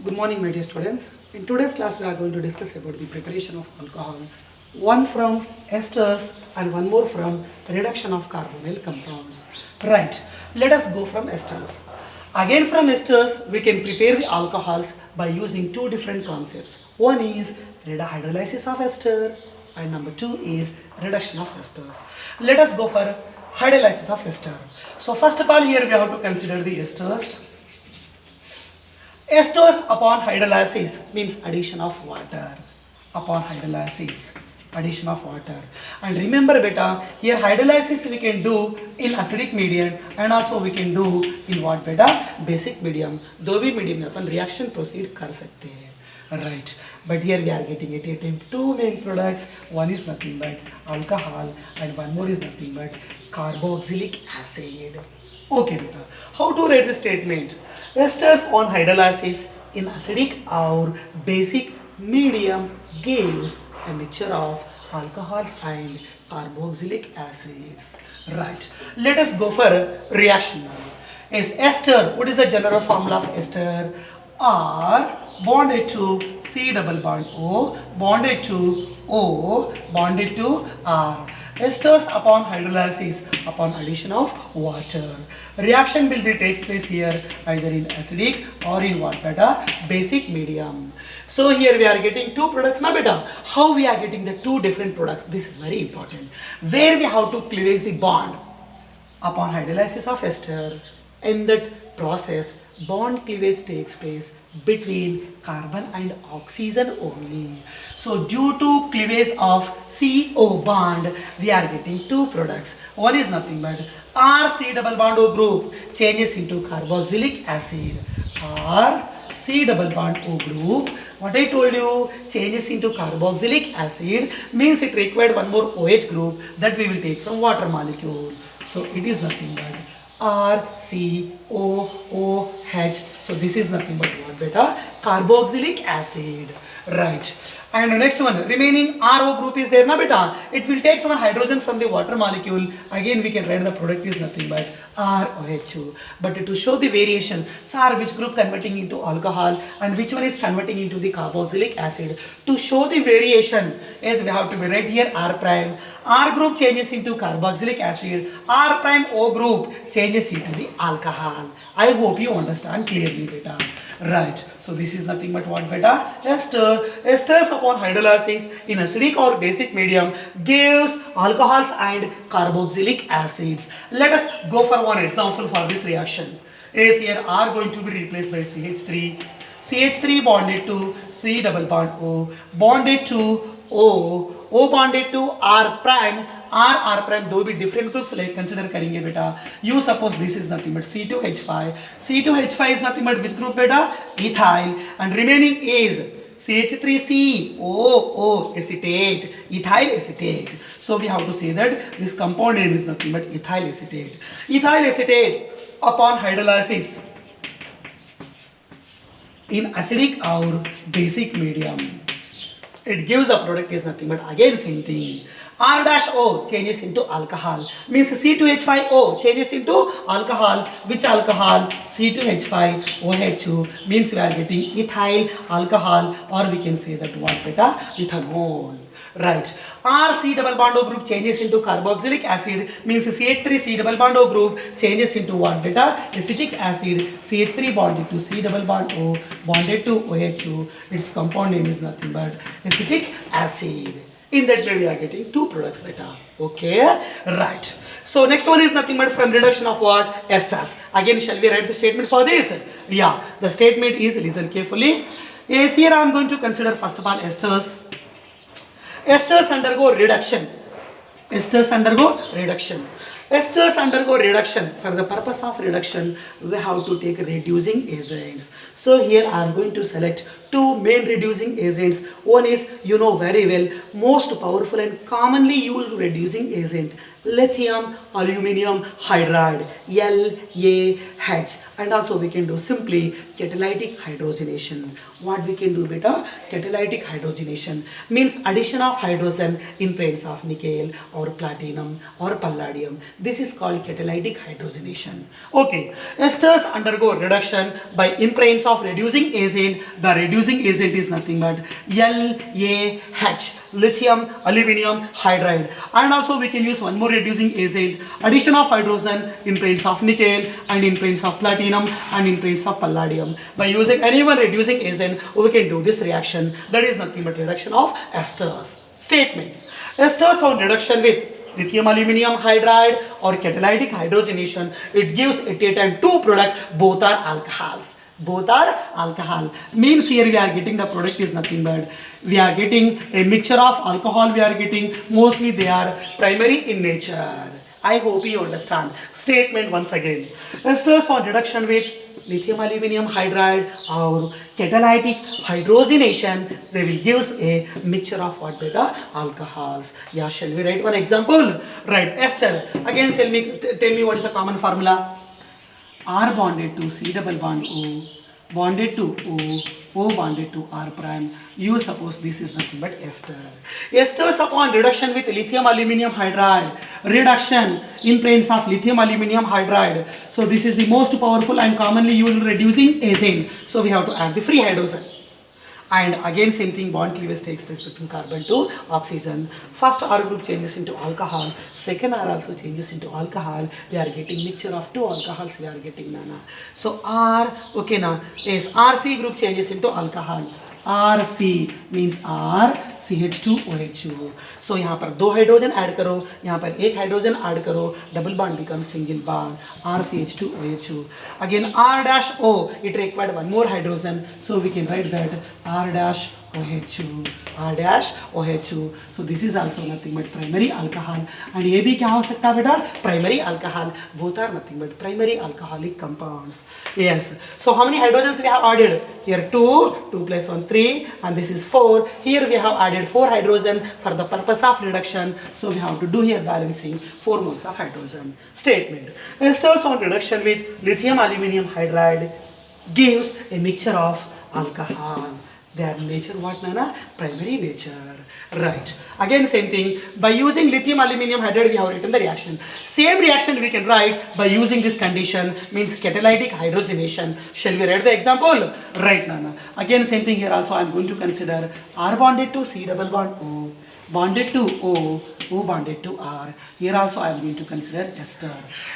Good morning, my dear students. In today's class, we are going to discuss about the preparation of alcohols. One from esters and one more from reduction of carbonyl compounds. Right. Let us go from esters. Again, from esters, we can prepare the alcohols by using two different concepts. One is hydrolysis of ester, and number two is reduction of esters. Let us go for hydrolysis of ester. So first of all, here we have to consider the esters. Esters upon hydrolysis means addition of water. Upon hydrolysis, addition of water. And remember beta, here hydrolysis we can do in acidic medium and also we can do in what beta? Basic medium. दो भी medium में अपन reaction proceed कर सकते हैं. Right, but here we are getting at a time two main products. One is nothing but alcohol and one more is nothing but carboxylic acid. Okay beta, how to write the statement? Esters on hydrolysis in acidic or basic medium gives a mixture of alcohols and carboxylic acids. Right, let us go for reaction now. Is ester, what is the general formula of ester? R bonded to C double bond O, bonded to O, bonded to R. Esters upon hydrolysis, upon addition of water. Reaction will be takes place here either in acidic or in what beta? Basic medium. So here we are getting two products now beta. How we are getting the two different products? This is very important. Where we have to cleavage the bond? Upon hydrolysis of ester, in that process bond cleavage takes place between carbon and oxygen only. So due to cleavage of CO bond, we are getting two products. One is nothing but RC double bond O group changes into carboxylic acid. RC double bond O group, what I told you, changes into carboxylic acid means it required one more OH group that we will take from water molecule. So it is nothing but RCOOH. So this is nothing but what beta? Carboxylic acid. Right. And the next one, remaining RO group is there na beta. It will take some hydrogen from the water molecule. Again we can write the product is nothing but ROH. But to show the variation, sir, which group converting into alcohol and which one is converting into the carboxylic acid. To show the variation, yes, we have to be right here R prime. R group changes into carboxylic acid. R prime O group changes into the alcohol. I hope you understand clearly beta. Right. So this is nothing but what beta? Esters upon hydrolysis in acidic or basic medium gives alcohols and carboxylic acids. Let us go for one example for this reaction. Is here R going to be replaced by CH3. CH3 bonded to C double bond O, bonded to O, O bonded to R prime, R prime, दो भी different groups like consider करेंगे बेटा. You suppose this is nothing but C2H5. C2H5 is nothing but which group बेटा? Ethyl, and remaining is CH3COO acetate, ethyl acetate. So we have to say that this compound name is nothing but ethyl acetate. Ethyl acetate upon hydrolysis in acidic or basic medium, it gives the product is nothing but again same thing. R-O changes into alcohol, means C2H5O changes into alcohol. Which alcohol? C2H5OH, means we are getting ethyl alcohol, or we can say that what beta? Ethanol. Right. RC double bond O group changes into carboxylic acid, means CH3C double bond O group changes into what beta? Acetic acid. CH3 bonded to C double bond O, bonded to OH. Its compound name is nothing but acetic acid. In that way we are getting two products beta. Okay, right. So next one is nothing but from reduction of what? Esters. Again shall we write the statement for this? Yeah, the statement is, listen carefully. Yes, here I am going to consider first of all esters. Esters undergo reduction. Esters undergo reduction. Esters undergo reduction. For the purpose of reduction, we have to take reducing agents. So here I am going to select two main reducing agents. One is, you know very well, most powerful and commonly used reducing agent, lithium aluminum hydride, LaH, and also we can do simply catalytic hydrogenation. What we can do beta? Catalytic hydrogenation means addition of hydrogen in presence of nickel or platinum or palladium. This is called catalytic hydrogenation. Okay, esters undergo reduction by in presence of reducing agent. The reducing agent is nothing but LaH, lithium aluminum hydride, and also we can use one more reducing agent, addition of hydrogen in presence of nickel and in presence of platinum and in presence of palladium. By using any one reducing agent we can do this reaction, that is nothing but reduction of esters. Statement: esters on reduction with lithium aluminum hydride or catalytic hydrogenation, it gives at a time two products, both are alcohols. Both are alcohol. Means here we are getting the product is nothing but we are getting a mixture of alcohol, we are getting mostly they are primary in nature. I hope you understand. Statement once again: esters on reduction with lithium aluminum hydride or catalytic hydrogenation, they will give a mixture of what beta? Alcohols. Yeah, shall we write one example? Right, ester. Again tell me what is the common formula? R bonded to C double bond O, bonded to O, O bonded to R prime. You suppose this is nothing but ester. Esters upon reduction with lithium aluminum hydride, reduction in presence of lithium aluminum hydride. So this is the most powerful and commonly used reducing agent. So we have to add the free hydrogen. And again same thing, bond cleavage takes place between carbon to oxygen. First R group changes into alcohol, second R also changes into alcohol. We are getting mixture of two alcohols, we are getting nana. So R, okay na, is RC group changes into alcohol. RC means R CH2OH2. So यहाँ पर दो hydrogen add करो, यहाँ पर एक hydrogen add करो, double bond becomes single bond, RCH2OH2. Again R dash O, it required one more hydrogen, so we can write that R dash OH2, R dash OH2. So this is also nothing but primary alcohol. And ये भी क्या हो सकता है बेटा? Primary alcohol. Both are nothing but primary alcoholic compounds. Yes. So how many hydrogens we have added? Here 2, 2 plus 1 3, and this is 4. Here we have added 4 hydrogen for the purpose of reduction. So we have to do here balancing 4 moles of hydrogen. Statement: esters on reduction with lithium aluminum hydride gives a mixture of alcohol. Their nature what nana? Primary nature. Right. Again same thing. By using lithium aluminum hydride we have written the reaction. Same reaction we can write by using this condition, means catalytic hydrogenation. Shall we write the example? Right nana. Again same thing here also I am going to consider R bonded to C double bond O, bonded to O, O bonded to R. Here also I am going to consider ester.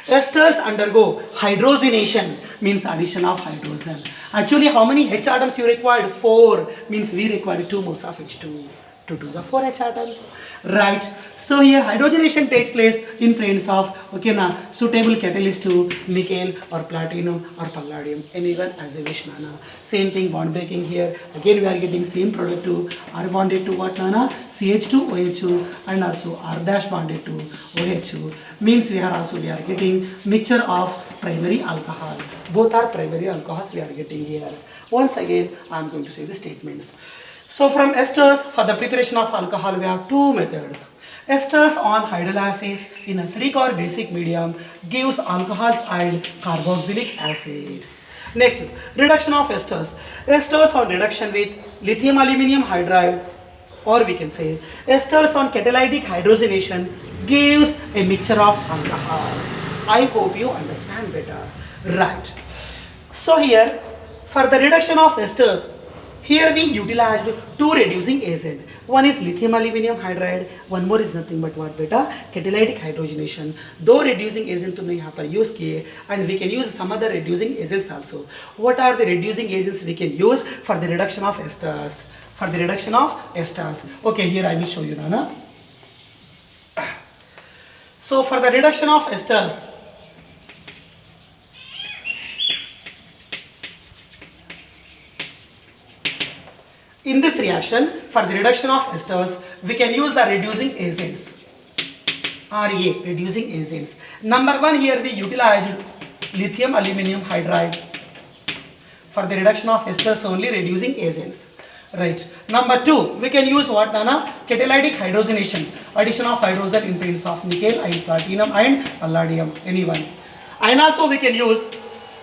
Esters undergo hydrogenation, means addition of hydrogen. Actually how many H atoms you required? 4, means we required 2 moles of H2 to do the 4 H atoms. Right. So here hydrogenation takes place in presence of okay na suitable catalyst to nickel or platinum or palladium, anyone as a wish nana. Same thing, bond breaking here. Again we are getting same product to R bonded to what nana? CH2OH2 and also R dash bonded to OH2. Means we are getting mixture of primary alcohol. Both are primary alcohols we are getting here. Once again I am going to say the statements. So from esters for the preparation of alcohol we have two methods. Esters on hydrolysis in acidic or basic medium gives alcohols and carboxylic acids. Next, reduction of esters. Esters on reduction with lithium aluminum hydride, or we can say esters on catalytic hydrogenation gives a mixture of alcohols. I hope you understand better. Right. So here for the reduction of esters, here we utilized two reducing agents. One is lithium aluminum hydride, one more is nothing but what beta? Catalytic hydrogenation. Though reducing agent तुमने यहाँ पर use किए, and we can use some other reducing agents also. What are the reducing agents we can use for the reduction of esters? For the reduction of esters. Okay, here I will show you now. So for the reduction of esters, in this reaction, for the reduction of esters, we can use the reducing agents. RA, reducing agents. Number 1, here we utilized lithium aluminum hydride for the reduction of esters, only reducing agents. Right. Number 2, we can use what, Nana? Catalytic hydrogenation. Addition of hydrogen in presence of nickel and platinum and palladium. Anyone. And also we can use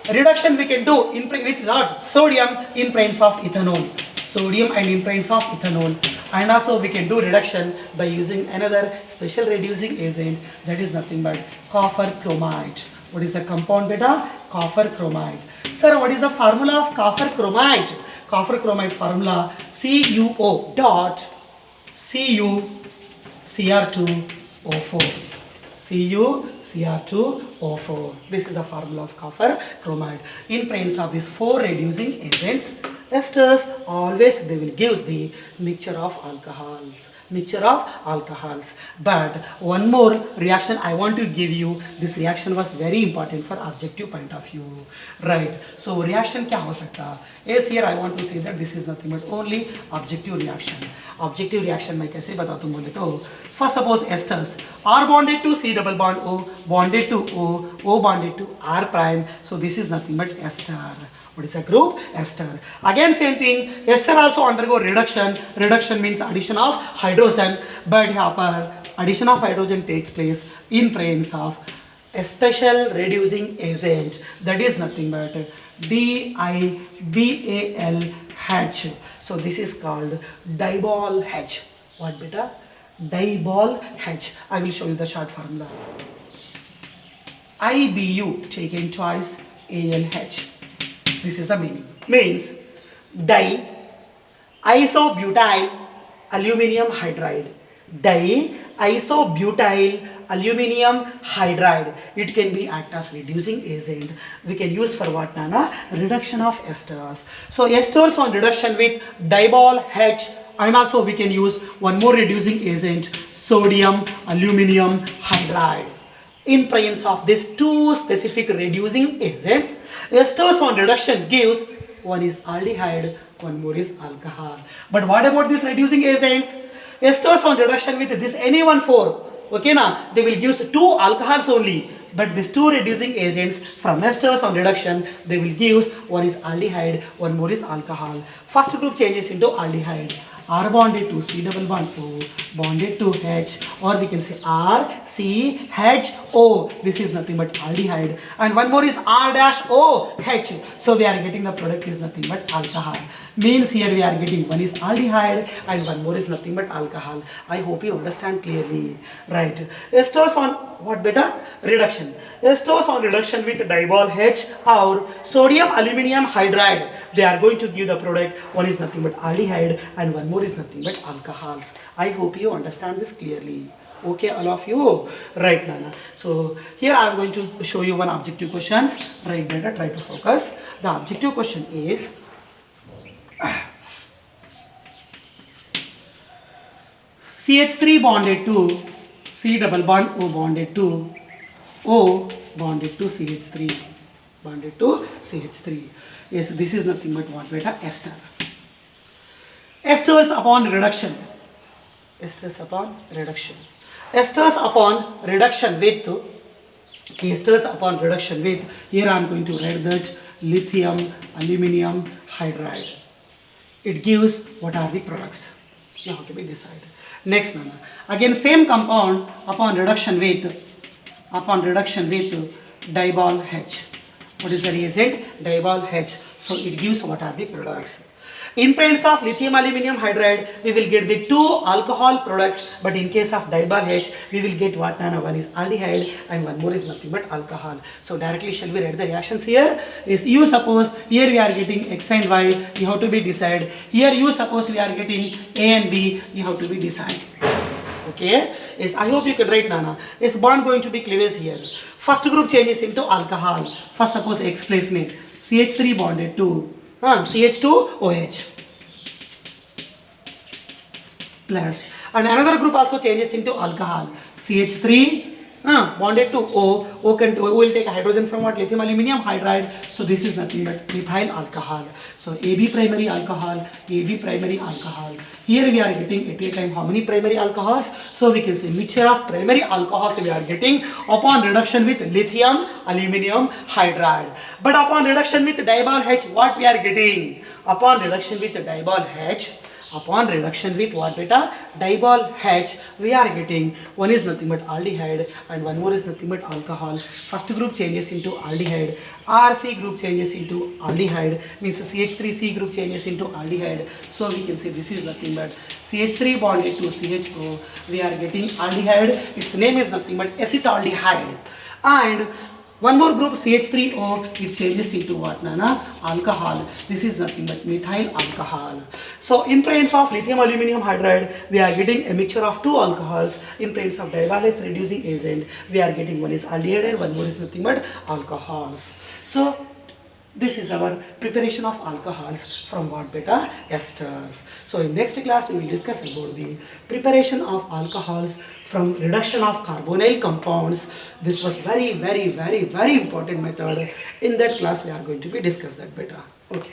reduction we can do in with what? Sodium in presence of ethanol. Sodium and in presence of ethanol. And also we can do reduction by using another special reducing agent, that is nothing but copper chromite. What is the compound, beta? Copper chromite. Sir, what is the formula of copper chromite? Copper chromite formula CuO dot CuCr2O4. CuCr2O4. This is the formula of copper chromite. In presence of these 4 reducing agents, esters always they will give the mixture of alcohols. But one more reaction I want to give you. This reaction was very important for objective point of view, right? So reaction क्या हो सकता? Yes, here I want to say that this is nothing but only objective reaction. Objective reaction मैं कैसे बताऊँ तुम बोले तो, first suppose esters R bonded to C double bond O, bonded to O, O bonded to R prime. So this is nothing but ester. What is a group? Ester. Again same thing, ester also undergo reduction. Reduction means addition of hydrogen, but here पर addition of hydrogen takes place in presence of special reducing agent, that is nothing but DIBALH. So this is called dibol H. What beta? Dibol H. I will show you the short formula. IBU taken twice ALH. This is the meaning. Means di isobutyl aluminum hydride. Di isobutyl aluminum hydride. It can be act as reducing agent. We can use for what, Nana? Reduction of esters. So esters on reduction with dibol H, and also we can use one more reducing agent, sodium aluminum hydride. In presence of these 2 specific reducing agents, esters on reduction gives one is aldehyde, one more is alcohol. But what about these reducing agents? Esters on reduction with this Na1,4, okay na, they will give 2 alcohols only. But these 2 reducing agents from esters on reduction, they will give one is aldehyde, one more is alcohol. First group changes into aldehyde. R bonded to C double bond O, bonded to H, or we can say RCHO. This is nothing but aldehyde, and one more is R-OH. So we are getting the product is nothing but alcohol. Means here we are getting one is aldehyde and one more is nothing but alcohol. I hope you understand clearly, right? Esters on what beta? Reduction. Esters on reduction with dibol H or sodium aluminum hydride, they are going to give the product one is nothing but aldehyde and one more is nothing but alcohols. I hope you understand this clearly. Okay, all of you, right, Nana? So here I am going to show you one objective questions. Right, better try to focus. The objective question is CH3 bonded to C double bond O bonded to O bonded to CH3, bonded to CH3. Yes, this is nothing but what beta? Ester. Esters upon reduction. Esters upon reduction. Esters upon reduction with, esters upon reduction with, here I am going to write that lithium aluminum hydride. It gives what are the products. You have to be decided. Next, Nana. Again same compound upon reduction with dibol H. What is the reagent? Dibol H. So it gives what are the products. In presence of lithium aluminum hydride, we will get the 2 alcohol products, but in case of dibol H, we will get what, Nana? One is aldehyde and one more is nothing but alcohol. So directly shall we write the reactions here? Is you suppose here we are getting X and Y, you have to be decide. Here you suppose we are getting A and B, you have to be decide. Okay, yes, I hope you can write, Nana. Is bond going to be cleavage here. First group changes into alcohol. First suppose X placement, CH3 bonded to CH2OH plus, and another group also changes into alcohol, CH3 bonded to O will take a hydrogen from what? Lithium aluminum hydride. So this is nothing but methyl alcohol. So AB primary alcohol, AB primary alcohol. Here we are getting at a time how many primary alcohols? So we can say mixture of primary alcohols we are getting upon reduction with lithium aluminum hydride. But upon reduction with diol H, what we are getting? Upon reduction with diol H, upon reduction with what beta? Diol H, we are getting one is nothing but aldehyde and one more is nothing but alcohol. First group changes into aldehyde, RC group changes into aldehyde, means CH3C group changes into aldehyde. So we can say this is nothing but CH3 bonded to CHO, we are getting aldehyde. Its name is nothing but acetaldehyde. And one more group CH3O, it changes into what, Nana? Alcohol. This is nothing but methyl alcohol. So in presence of lithium aluminum hydride, we are getting a mixture of two alcohols. In presence of diol H reducing agent, we are getting one is aldehyde and one more is nothing but alcohols. So this is our preparation of alcohols from what beta? Esters. So in next class we will discuss about the preparation of alcohols from reduction of carbonyl compounds. This was very important method. In that class we are going to be discuss that beta. Okay.